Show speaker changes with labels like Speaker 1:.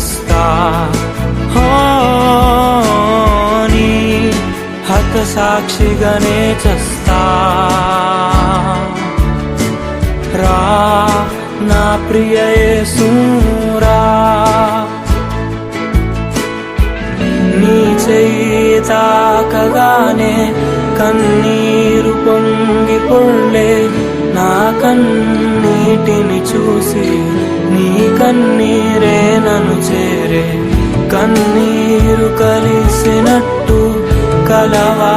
Speaker 1: ఇస్తా. నీ హత సాక్షిగానే చస్తా. రా నా ప్రియ యేసూరా, నీ చెయ్యి తాకగానే కన్నీరు పొంగి పొర్లే. నా కన్నీటిని చూసి నీ కన్నీరే నన్ను చేరే. కన్నీరు కలిసినట్టు కలవా